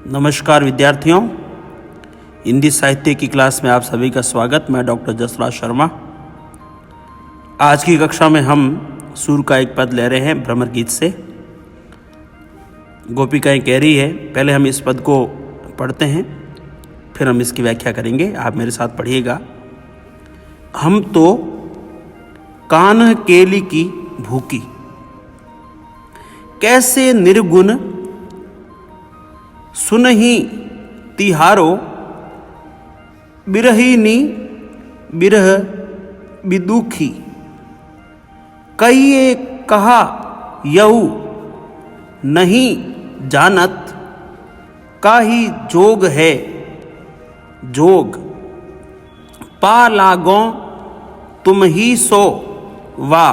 नमस्कार विद्यार्थियों, हिंदी साहित्य की क्लास में आप सभी का स्वागत। मैं डॉक्टर जसराज शर्मा। आज की कक्षा में हम सूर का एक पद ले रहे हैं भ्रमर गीत से। गोपिकाएं कह रही है, पहले हम इस पद को पढ़ते हैं, फिर हम इसकी व्याख्या करेंगे। आप मेरे साथ पढ़िएगा। हम तो कान्ह केली की भूखी, कैसे निर्गुण सुनहि तिहारो, बिरहिनी बिरह बिदुखी, कहिए कहा यहु नहीं जानत, काही जोग है जोग, पा लागों तुम ही सो वा,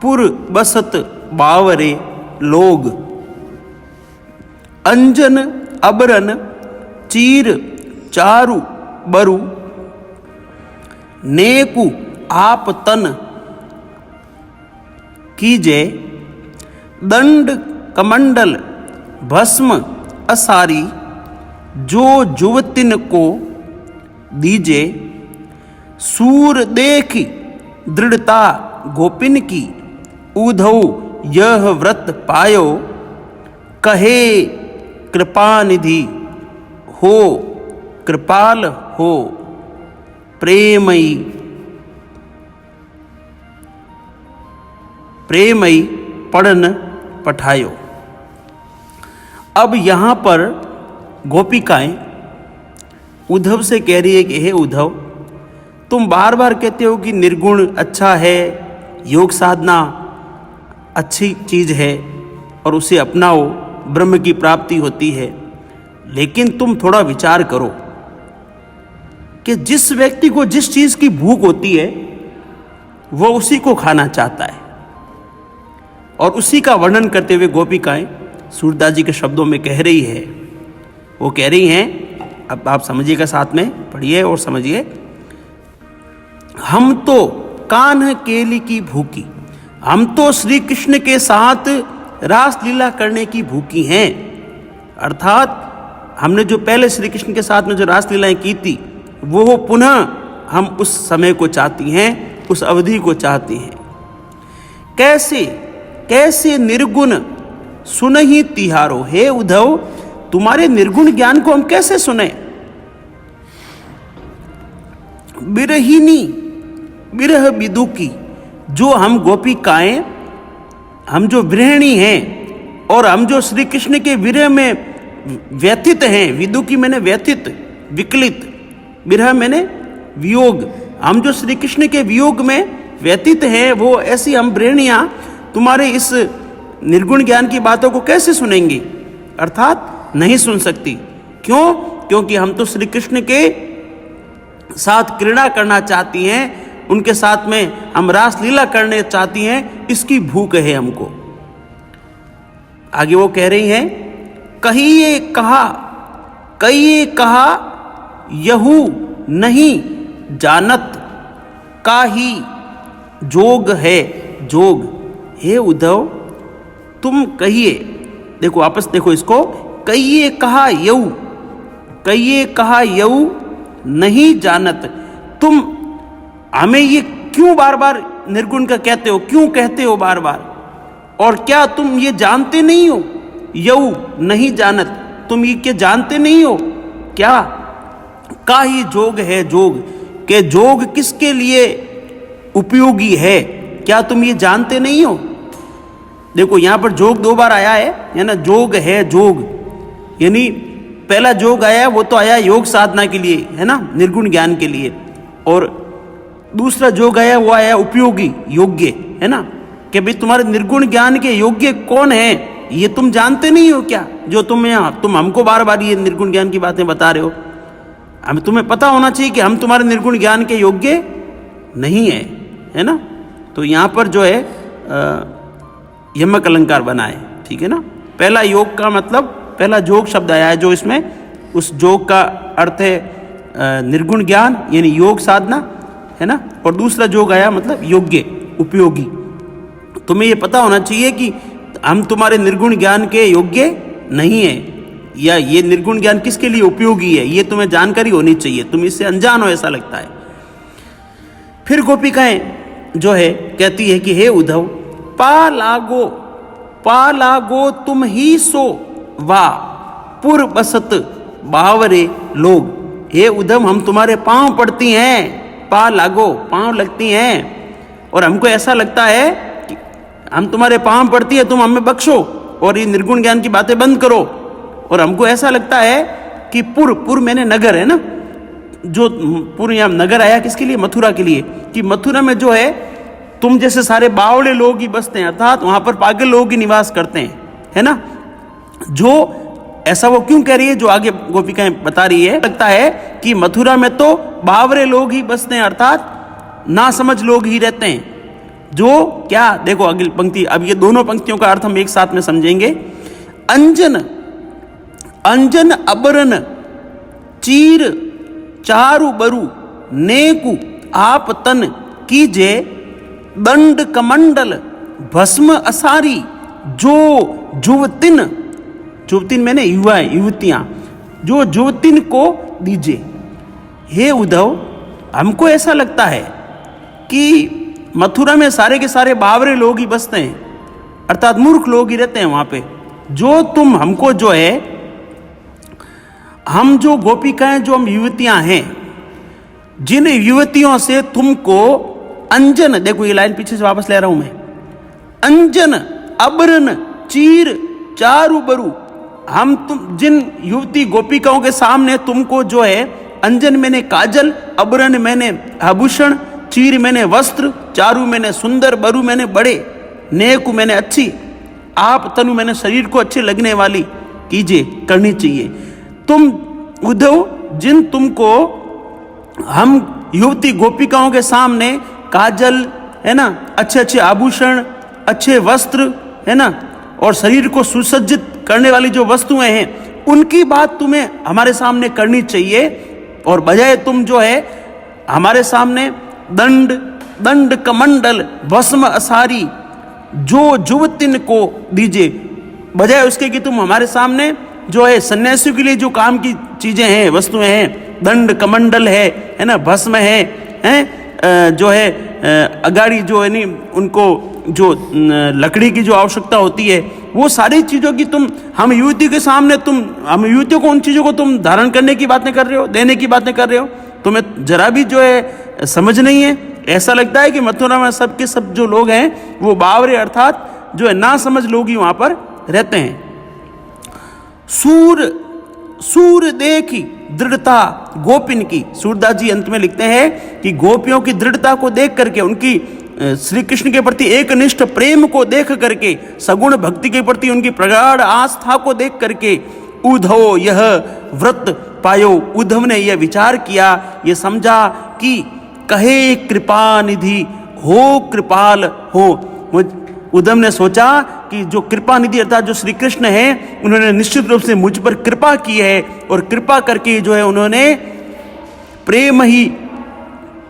पुर बसत बावरे लोग, अंजन अबरन चीर चारु बरु, नेकु आप तन कीजे, दंड कमंडल भस्म असारी, जो जुवतिन को दीजे, सूर देखी दृढ़ता गोपिन की, उधौ यह व्रत पायो, कहे कृपानिधि हो कृपाल हो, प्रेमयी प्रेमयी पढ़न पठायो। अब यहाँ पर गोपिकाएं उद्धव से कह रही है कि हे उद्धव, तुम बार बार कहते हो कि निर्गुण अच्छा है, योग साधना अच्छी चीज़ है और उसे अपनाओ, ब्रह्म की प्राप्ति होती है। लेकिन तुम थोड़ा विचार करो कि जिस व्यक्ति को जिस चीज़ की भूख होती है वो उसी को खाना चाहता है। और उसी का वर्णन करते हुए गोपिकाएं सूरदास जी के शब्दों में कह रही है, वो कह रही हैं, अब आप समझिएगा, साथ में पढ़िए और समझिए। हम तो कान्ह केली की भूखी, हम तो श्री कृष्ण के साथ रास लीला करने की भूखी हैं। अर्थात हमने जो पहले श्री कृष्ण के साथ में जो रास लीलाएं की थी, वो पुनः हम उस समय को चाहती हैं, उस अवधि को चाहती हैं। कैसे कैसे निर्गुण सुनहि तिहारो, हे उद्धव, तुम्हारे निर्गुण ज्ञान को हम कैसे सुने। बिरहिनी बिरह बिदुकी, जो हम गोपिकाएं, हम जो विरहिणी हैं और हम जो श्री कृष्ण के विरह में व्यथित हैं, विदुकी मैंने व्यथित, विकलित, विरह मैंने वियोग, हम जो श्री कृष्ण के वियोग में व्यथित हैं, वो ऐसी हम विरहिणियां तुम्हारे इस निर्गुण ज्ञान की बातों को कैसे सुनेंगी। अर्थात नहीं सुन सकती। क्यों? क्योंकि हम तो श्री कृष्ण के साथ क्रीड़ा करना चाहती हैं, उनके साथ में हम रास लीला करने चाहती हैं, इसकी भूख है हमको। आगे वो कह रही हैं, कहिए कहा यहू नहीं जानत, काही जोग है जोग। हे उद्धव, तुम कहिए, देखो वापस देखो इसको, कहिए कहा यहू नहीं जानत। तुम हमें ये क्यों बार बार निर्गुण का कहते हो, क्यों कहते हो बार बार? और क्या तुम ये जानते नहीं हो? यऊ नहीं जानत, तुम ये क्या जानते नहीं हो क्या? काही जोग है जोग, के जोग किसके लिए उपयोगी है, क्या तुम ये जानते नहीं हो? देखो यहाँ पर जोग दो बार आया है ना, जोग है जोग, यानी पहला जोग आया वो तो आया योग साधना के लिए, है ना, निर्गुण ज्ञान के लिए। और दूसरा जोग आया वो आया उपयोगी, योग्य, है ना, कि भाई तुम्हारे निर्गुण ज्ञान के योग्य कौन है, ये तुम जानते नहीं हो क्या? जो तुम हमको बार बार ये निर्गुण ज्ञान की बातें बता रहे हो, हमें तुम्हें पता होना चाहिए कि हम तुम्हारे निर्गुण ज्ञान के योग्य नहीं है ना। तो यहाँ पर जो है यमक अलंकार बना है, ठीक है ना। पहला योग का मतलब, पहला जोग शब्द आया है जो इसमें, उस जोग का अर्थ है निर्गुण ज्ञान यानी योग साधना, है ना। और दूसरा जोग आया मतलब योग्य, उपयोगी। तुम्हें ये पता होना चाहिए कि हम तुम्हारे निर्गुण ज्ञान के योग्य नहीं है, या ये निर्गुण ज्ञान किसके लिए उपयोगी है, ये तुम्हें जानकारी होनी चाहिए, तुम इससे अनजान हो ऐसा लगता है। फिर गोपिकाएं जो है कहती है कि हे उद्धव, पा लागो तुम ही सो वा पुर बसत बावरे लोग। हे उद्धव, हम तुम्हारे पांव पड़ती हैं, पा लागो, पांव लगती हैं, और हमको ऐसा लगता है कि हम तुम्हारे पांव पड़ती है, तुम हमें बख्शो और ये निर्गुण ज्ञान की बातें बंद करो। और हमको ऐसा लगता है कि पुर मैंने नगर है ना, जो पुर यहाँ नगर आया किसके लिए, मथुरा के लिए, कि मथुरा में जो है तुम जैसे सारे बावड़े लोग ही बसते हैं, अर्थात वहां पर पागल लोग ही निवास करते हैं, है ना। जो ऐसा वो क्यों कह रही है, जो आगे गोपिकाएं बता रही है, लगता है कि मथुरा में तो बावरे लोग ही बसते हैं, अर्थात ना समझ लोग ही रहते हैं। जो क्या, देखो अगली पंक्ति, अब ये दोनों पंक्तियों का अर्थ हम एक साथ में समझेंगे। अंजन अबरन चीर चारु बरु नेकु आप तन कीजे दंड कमंडल भस्म असारी जो जुवतिन मैंने युवा युवतियां, जो जुवतिन को दीजिए। हे उद्धव, हमको ऐसा लगता है कि मथुरा में सारे के सारे बावरे लोग ही बसते हैं, अर्थात मूर्ख लोग ही रहते हैं वहां पे। जो तुम हमको जो है, हम जो गोपिकाएं, जो हम युवतियां हैं, जिन युवतियों से तुमको अंजन, देखो ये लाइन पीछे से वापस ले रहा हूं मैं, अंजन अबरन चीर चारु बरु, हम तुम जिन युवती गोपिकाओं के सामने तुमको जो है अंजन मैंने काजल, अबरन मैंने आभूषण, चीर मैंने वस्त्र, चारु मैंने सुंदर, बरु मैंने बड़े, नेकु मैंने अच्छी, आप तनु मैंने शरीर को अच्छे लगने वाली कीजिए, करनी चाहिए। तुम उद्धव, जिन तुमको हम युवती गोपिकाओं के सामने काजल है ना, अच्छे अच्छे आभूषण, अच्छे वस्त्र है ना, और शरीर को सुसज्जित करने वाली जो वस्तुएं हैं, उनकी बात तुम्हें हमारे सामने करनी चाहिए, और बजाय तुम जो है हमारे सामने दंड कमंडल भस्म असारी जो जुवतिन को दीजिए, बजाय उसके कि तुम हमारे सामने जो है सन्यासियों के लिए जो काम की चीजें हैं, वस्तुएं हैं, दंड कमंडल है ना, भस्म है, जो है अगाड़ी जो है नहीं, उनको जो लकड़ी की जो आवश्यकता होती है, वो सारी चीजों की तुम हम युवती के सामने, हम युवतियों को उन चीजों को तुम धारण करने की बातें कर रहे हो, देने की बातें कर रहे हो, तुम्हें जरा भी जो है समझ नहीं है। ऐसा लगता है कि मथुरा में सब के सब जो लोग हैं वो बावरे, अर्थात जो है ना समझ लोग ही वहां पर रहते हैं। सूर देखी दृढ़ता गोपिन की, सूरदास जी अंत में लिखते हैं कि गोपियों की दृढ़ता को देख करके, उनकी श्री कृष्ण के प्रति एकनिष्ठ प्रेम को देख करके, सगुण भक्ति के प्रति उनकी प्रगाढ़ आस्था को देख करके, उद्धव यह व्रत पायो, उद्धव ने यह विचार किया, यह समझा कि कहे कृपा निधि हो कृपाल हो। उद्धव ने सोचा कि जो कृपा निधि अर्थात जो श्री कृष्ण हैं, उन्होंने निश्चित रूप से मुझ पर कृपा की है, और कृपा करके जो है उन्होंने प्रेम ही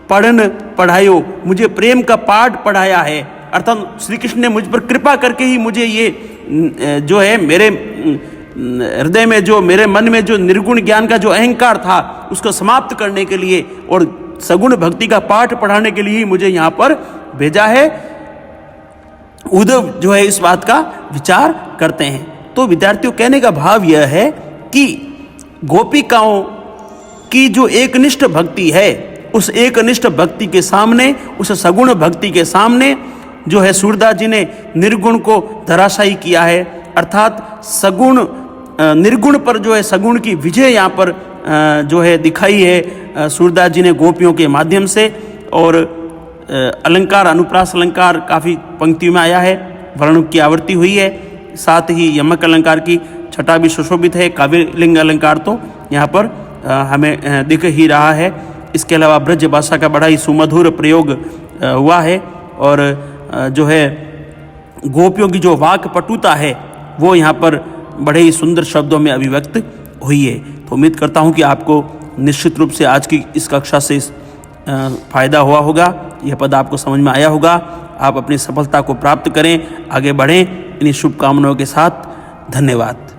पढ़ायो, मुझे प्रेम का पाठ पढ़ाया है, अर्थात श्री कृष्ण ने मुझ पर कृपा करके ही मुझे ये जो है मेरे हृदय में, जो मेरे मन में जो निर्गुण ज्ञान का जो अहंकार था, उसको समाप्त करने के लिए और सगुण भक्ति का पाठ पढ़ाने के लिए ही मुझे यहाँ पर भेजा है। उद्धव जो है इस बात का विचार करते हैं। तो विद्यार्थियों, कहने का भाव यह है कि गोपिकाओं की जो एकनिष्ठ भक्ति है, उस एकनिष्ठ भक्ति के सामने, उस सगुण भक्ति के सामने जो है सूरदास जी ने निर्गुण को धराशायी किया है, अर्थात सगुण निर्गुण पर जो है सगुण की विजय यहाँ पर जो है दिखाई है सूरदास जी ने गोपियों के माध्यम से। और अलंकार, अनुप्रास अलंकार काफ़ी पंक्तियों में आया है, वर्णों की आवृत्ति हुई है, साथ ही यमक अलंकार की छटा भी सुशोभित है, काव्यलिंग अलंकार तो यहाँ पर हमें दिख ही रहा है। इसके अलावा ब्रज भाषा का बड़ा ही सुमधुर प्रयोग हुआ है, और जो है गोपियों की जो वाक पटुता है वो यहाँ पर बड़े ही सुंदर शब्दों में अभिव्यक्त हुई है। तो उम्मीद करता हूँ कि आपको निश्चित रूप से आज की इस कक्षा से फ़ायदा हुआ होगा, यह पद आपको समझ में आया होगा। आप अपनी सफलता को प्राप्त करें, आगे बढ़ें। इन्हीं शुभकामनाओं के साथ धन्यवाद।